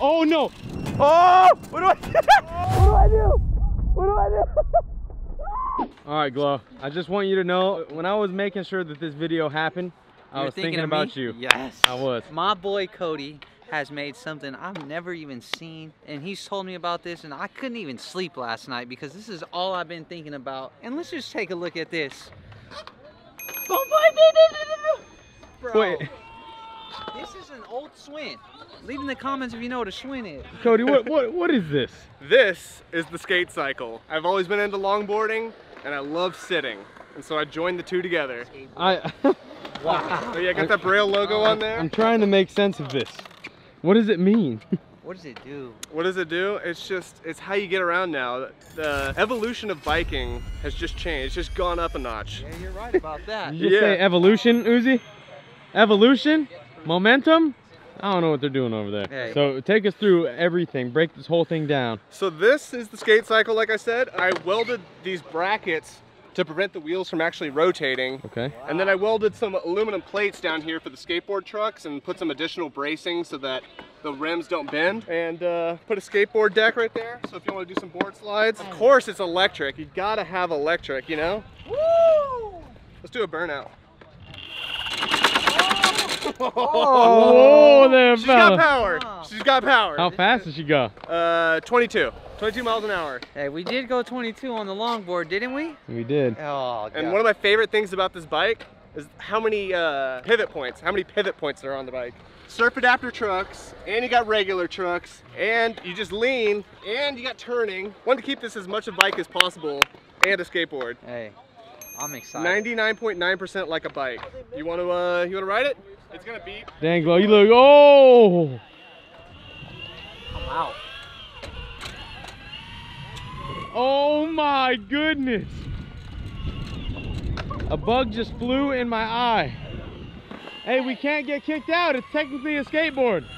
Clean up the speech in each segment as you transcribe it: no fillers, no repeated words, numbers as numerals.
Oh no! Oh! What do I do? What do I do? What do I do? All right, Glow. I just want you to know, when I was making sure that this video happened, I was thinking about you. Yes. I was. My boy Cody has made something I've never even seen, and he's told me about this, and I couldn't even sleep last night because this is all I've been thinking about. And let's just take a look at this. Bro, Wait. this is an old Swin. Leave in the comments if you know what a Swin is. Cody, what is this? This is the skate cycle. I've always been into longboarding, and I love sitting, and so I joined the two together. Wow. Oh yeah, got that Braille logo on there. I'm trying to make sense of this. What does it mean? What does it do? What does it do? It's how you get around now. The evolution of biking has just changed. It's just gone up a notch. Yeah, you're right about that. Did you just say evolution, Uzi? Evolution? Momentum? I don't know what they're doing over there. Hey. So take us through everything. Break this whole thing down. So this is the skate cycle, like I said. I welded these brackets to prevent the wheels from actually rotating. Okay. Wow. And then I welded some aluminum plates down here for the skateboard trucks and put some additional bracing so that the rims don't bend. And put a skateboard deck right there, so if you want to do some board slides. Of course it's electric. You gotta have electric, you know? Woo! Let's do a burnout. Oh, there, She's fella. got power. She's got power. How fast does she go? 22 miles an hour. Hey, we did go 22 on the longboard, didn't we? We did. Oh, God. And one of my favorite things about this bike is how many pivot points are on the bike. Surf Adapter trucks, and you got regular trucks, and you just lean, and you got turning. Want to keep this as much a bike as possible, and a skateboard. Hey, I'm excited. 99.9% like a bike. You want to ride it? It's gonna beep. Dang, Glow, you look, oh! I'm out. Oh my goodness! A bug just flew in my eye. Hey, we can't get kicked out. It's technically a skateboard. I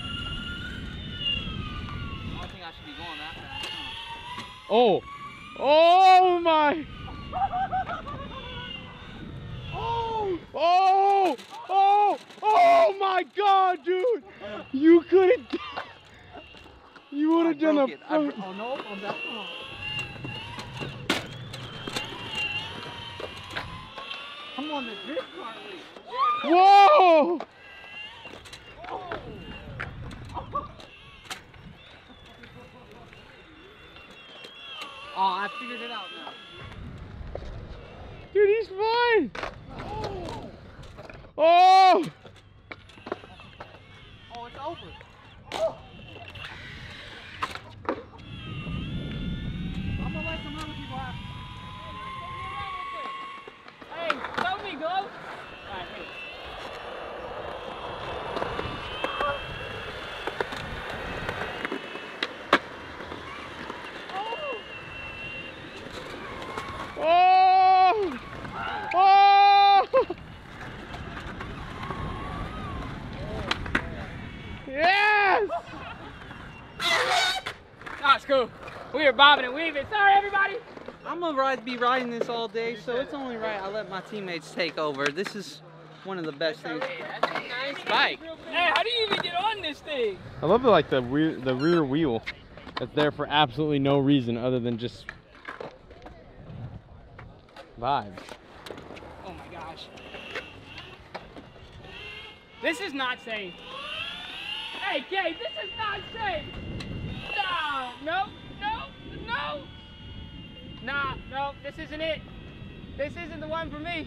don't think I should be going that fast. Oh! Oh my! Oh! Oh! Oh! Oh my God, dude! You couldn't. You would have done a. Oh no! I'm back on. I'm on the drift cart. Whoa! Oh, I figured it out now. Dude, he's fine. Oh! Oh, it's over. I'm gonna let some other people have. Hey, show me, Glow. All right, here. Oh! Oh! Yes! That's cool. We are bobbing and weaving. Sorry, everybody. I'm gonna be riding this all day, so it's only right I let my teammates take over. This is one of the best things. That's a nice bike. Hey, how do you even get on this thing? I love like the rear wheel that's there for absolutely no reason other than just vibes. Oh my gosh. This is not safe. Hey, Gabe, this is not safe. No, no. Nah, no, this isn't it. This isn't the one for me.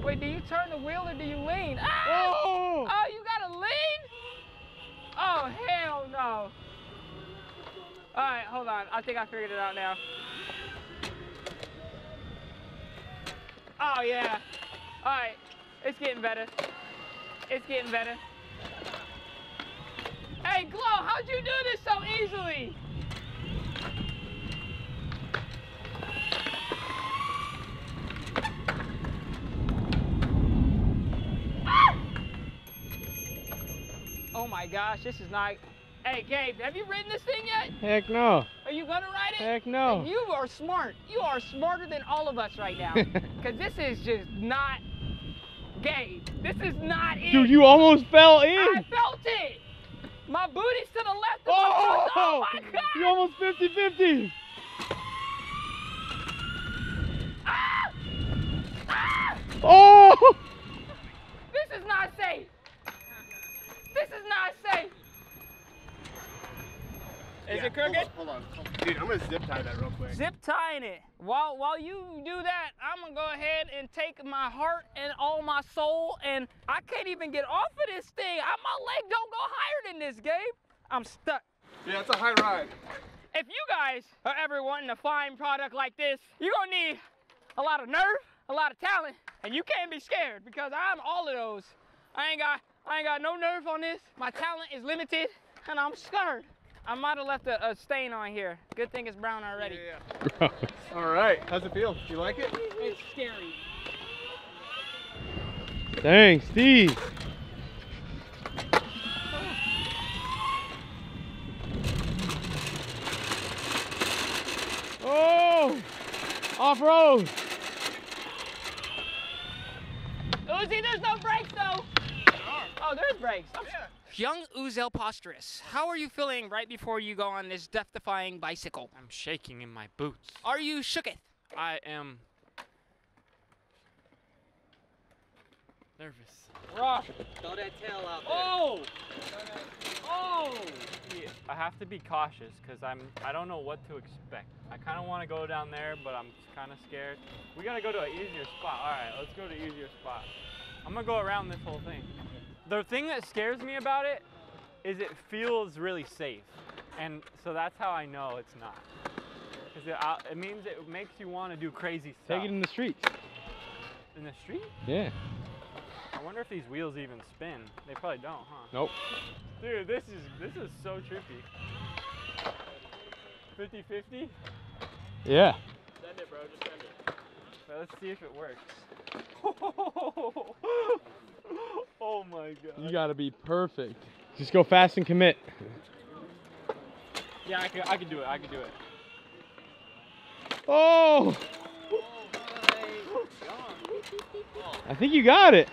Wait, do you turn the wheel or do you lean? Ah! Oh! Oh, you gotta lean? Oh, hell no. All right, hold on. I think I figured it out now. Oh, yeah. All right, it's getting better. It's getting better. Hey, Glow, how'd you do this so easily? Oh my gosh, this is not. Hey, Gabe, have you ridden this thing yet? Heck no. Are you gonna ride it? Heck no. Hey, you are smart. You are smarter than all of us right now. Because this is just not. Gabe, this is not it. Dude, you almost fell in. I felt it. My booty's to the left of my Oh! foot. Oh my God! You're almost 50-50. Ah! Ah! Oh! This is not safe. This is not safe. Is it crooked? Hold on. Dude, I'm gonna zip tie that real quick. Zip tying it. While you do that, I'm gonna go ahead and take my heart and all my soul, and I can't even get off of this thing. My leg don't go higher than this, Gabe. I'm stuck. Yeah, it's a high ride. If you guys are ever wanting a fine product like this, you're gonna need a lot of nerve, a lot of talent, and you can't be scared because I'm all of those. I ain't got no nerve on this. My talent is limited, and I'm scared. I might have left a stain on here. Good thing it's brown already. Yeah. All right, how's it feel? You like it? It's scary. Dang, Steve. Oh! Off-road. Uzi, there's no brakes though. Oh, there's brakes. Yeah. Young Uzel Posterous, how are you feeling right before you go on this death-defying bicycle? I'm shaking in my boots. Are you shooketh? I am nervous. Rock. Throw that tail out there. Oh! Oh! I have to be cautious because I don't know what to expect. I kind of want to go down there, but I'm kind of scared. We gotta go to an easier spot. All right, let's go to an easier spot. I'm gonna go around this whole thing. The thing that scares me about it is it feels really safe, and so that's how I know it's not. Because it means it makes you want to do crazy stuff. Take it in the streets. In the street? Yeah. I wonder if these wheels even spin. They probably don't, huh? Nope. Dude, this is so trippy. 50-50? Yeah. Send it, bro. Just send it. So let's see if it works. Oh my God. You gotta be perfect. Just go fast and commit. Yeah, I can do it. I can do it. Oh! I think you got it.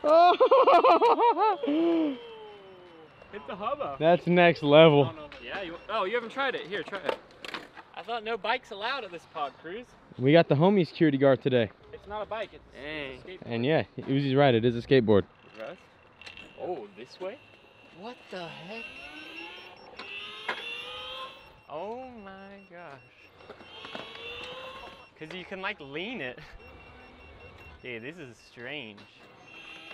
Oh! Hit the hubba. That's next level. Yeah. You haven't tried it. Here, try it. I thought no bikes allowed at this pod cruise. We got the homie security guard today. It's not a bike. It's a skateboard. And yeah, Uzi's right. It is a skateboard. Russ? Oh, this way? What the heck? Oh my gosh. Because you can like lean it. Dude, this is strange.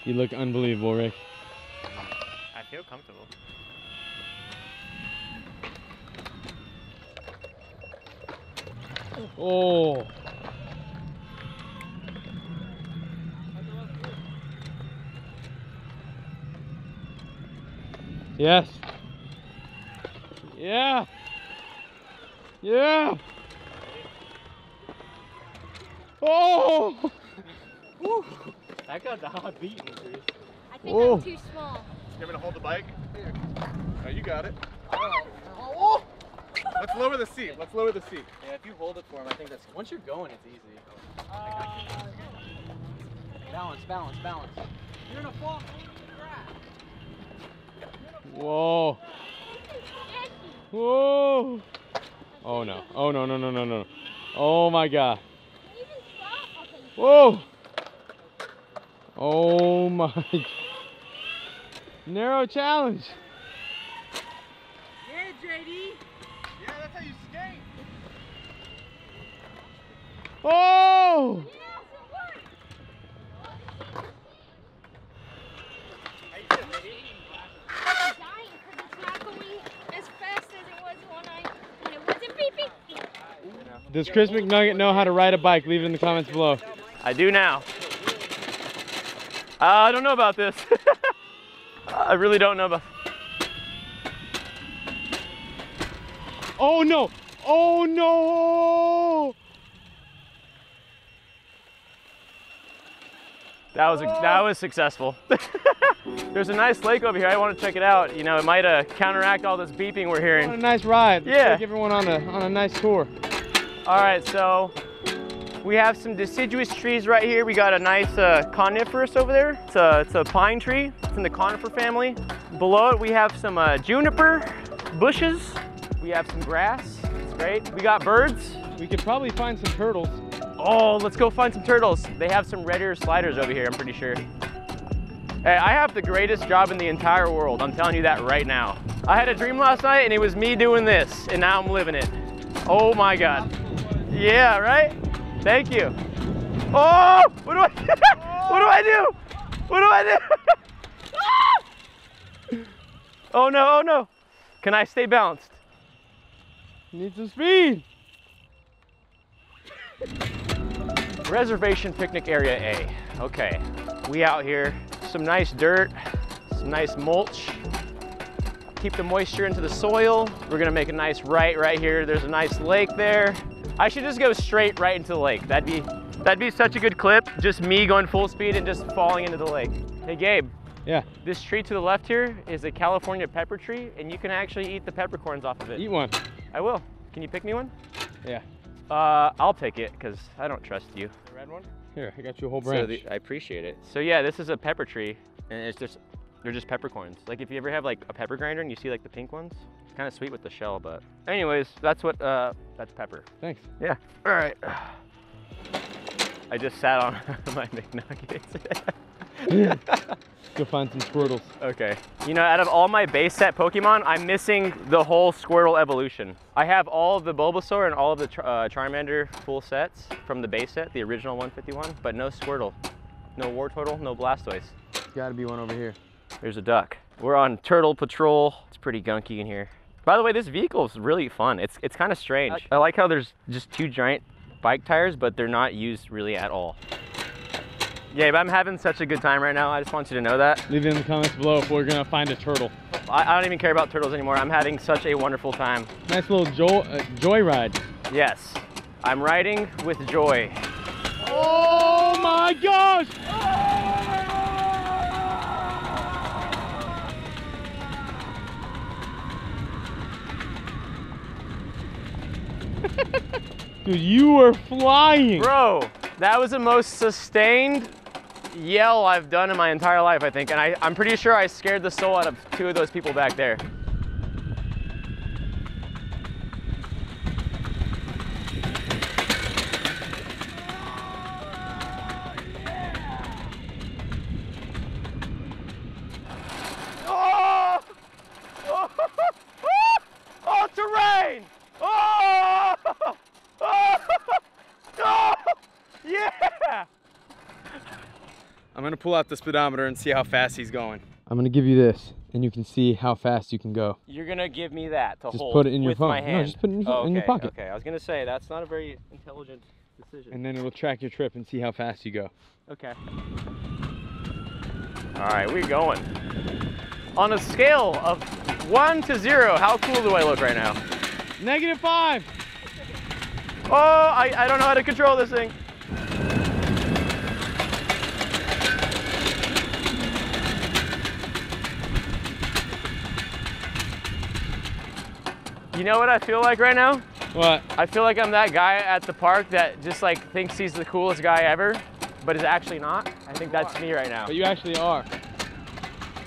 You look unbelievable, Rick. I feel comfortable. Oh. Yes. Yeah. Yeah. Oh. Woo. That got the hot beat. I think Whoa. I'm too small. You want me to hold the bike? Here. Oh, you got it. Oh. Let's lower the seat. Let's lower the seat. Yeah, if you hold it for him, I think that's, once you're going, it's easy. Balance, balance, balance. You're gonna fall. Whoa. Whoa. Oh no. Oh no, no, no, no, no. Oh my God. Whoa. Oh my. Narrow challenge. Yeah, JD. Yeah, that's how you skate. Oh. I'm dying because it's not going as fast as it was when it wasn't beeping. Does Chris McNugget know how to ride a bike? Leave it in the comments below. I do now. I don't know about this. I really don't know about. Oh no! Oh no! That was successful. There's a nice lake over here. I want to check it out. You know, it might counteract all this beeping we're hearing. What a nice ride. Yeah. Take everyone on a nice tour. All right, so We have some deciduous trees right here. We got a nice coniferous over there. It's a pine tree. It's in the conifer family. Below it, we have some juniper bushes. We have some grass. It's great. We got birds. We could probably find some turtles. Oh, let's go find some turtles. They have some red ear sliders over here, I'm pretty sure. Hey, I have the greatest job in the entire world. I'm telling you that right now. I had a dream last night and it was me doing this, and now I'm living it. Oh my God. Yeah, right? Thank you. Oh, what do I do? What do I do? What do I do? Oh no, oh no. Can I stay balanced? Need some speed. Reservation picnic area A. Okay, we out here. Some nice dirt, some nice mulch. Keep the moisture into the soil. We're gonna make a nice right here. There's a nice lake there. I should just go straight right into the lake. That'd be such a good clip. Just me going full speed and just falling into the lake. Hey Gabe. Yeah. This tree to the left here is a California pepper tree, and you can actually eat the peppercorns off of it. Eat one. I will. Can you pick me one? Yeah. I'll pick it because I don't trust you. The red one? Here, I got you a whole branch. I appreciate it. So yeah, this is a pepper tree, and they're just peppercorns. Like if you ever have like a pepper grinder and you see like the pink ones, it's kind of sweet with the shell, but anyways, that's that's pepper. Thanks. Yeah. All right. I just sat on my McNuggets. Go find some Squirtles. Okay. You know, out of all my base set Pokemon, I'm missing the whole Squirtle evolution. I have all of the Bulbasaur and all of the Charmander full sets from the base set, the original 151, but no Squirtle. No Wartortle, no Blastoise. There's gotta be one over here. There's a duck. We're on Turtle Patrol. It's pretty gunky in here. By the way, this vehicle is really fun. It's kind of strange. I like how there's just two giant bike tires, but they're not used really at all. Yeah, but I'm having such a good time right now. I just want you to know that. Leave it in the comments below if we're gonna find a turtle. I don't even care about turtles anymore. I'm having such a wonderful time. Nice little joyride. Yes, I'm riding with joy. Oh my gosh! Dude, you were flying. Bro, that was the most sustained yell I've done in my entire life, I think. And I'm pretty sure I scared the soul out of two of those people back there. Oh! Oh! Oh, terrain! Oh! Oh! Oh! Yeah! I'm gonna pull out the speedometer and see how fast he's going. I'm gonna give you this, and you can see how fast you can go. You're gonna give me that to just hold put it in your with phone. my hand. No, just put it in your pocket. Okay, I was gonna say, that's not a very intelligent decision. And then it'll track your trip and see how fast you go. Okay. All right, we're going. On a scale of 1 to 0, how cool do I look right now? -5. Oh, I don't know how to control this thing. You know what I feel like right now? What? I feel like I'm that guy at the park that just like thinks he's the coolest guy ever, but is actually not. I think that's me right now. But you actually are.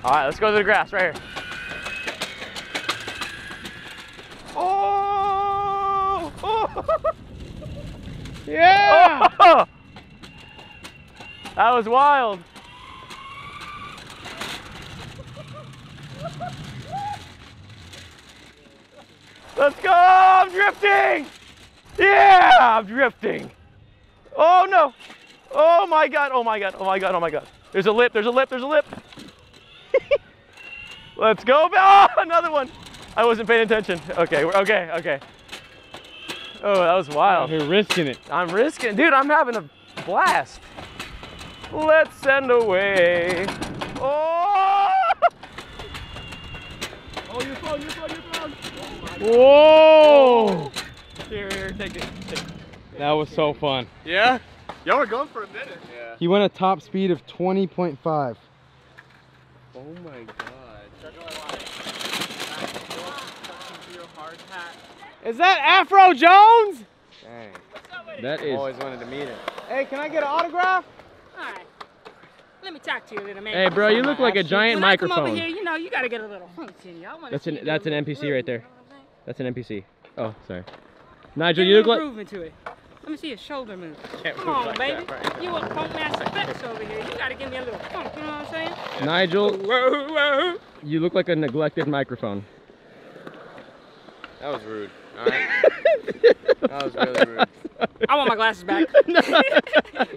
All right, let's go to the grass right here. Oh! Oh! Yeah! Oh! That was wild. Let's go! I'm drifting! Yeah! I'm drifting. Oh no! Oh my god! Oh my god! Oh my god! Oh my god! There's a lip! There's a lip! There's a lip! Let's go! Oh, another one! I wasn't paying attention. Okay, okay, okay. Oh, that was wild. You're risking it. I'm risking it. Dude, I'm having a blast. Let's send away. Oh! Oh, your phone, your phone, your phone. Whoa! Here, take it. That was so fun. Yeah? Y'all were going for a minute. Yeah. He went a top speed of 20.5. Oh my god. Is that Afro Jones? Dang. That is. Always wanted to meet him. Hey, can I get an autograph? All right. Let me talk to you, little man. Hey, bro, you look like a giant when microphone. I come over here, you know, you gotta get a little function. Y'all wanna see That's an a little NPC groove, right there. you know what I'm saying? That's an NPC. Oh, sorry. Nigel, Get a you look little like. groove into it. Let me see your shoulder move. Can't Come move on, like baby. that right You a funk master flex over here. You gotta give me a little funk. You know what I'm saying? Nigel, Whoa, whoa. you look like a neglected microphone. That was rude. All right. That was really rude. I want my glasses back.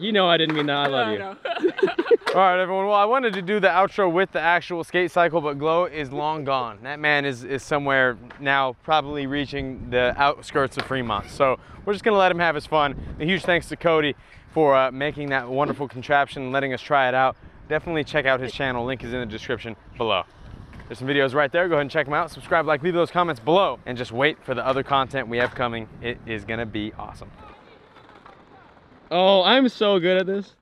You know I didn't mean that. I love you. know. All right, everyone. Well, I wanted to do the outro with the actual skate cycle, but Glow is long gone. That man is somewhere now, probably reaching the outskirts of Fremont. So we're just gonna let him have his fun. A huge thanks to Cody for making that wonderful contraption and letting us try it out. Definitely check out his channel. Link is in the description below. There's some videos right there. Go ahead and check them out. Subscribe, like, leave those comments below, and just wait for the other content we have coming. It is gonna be awesome. Oh, I'm so good at this.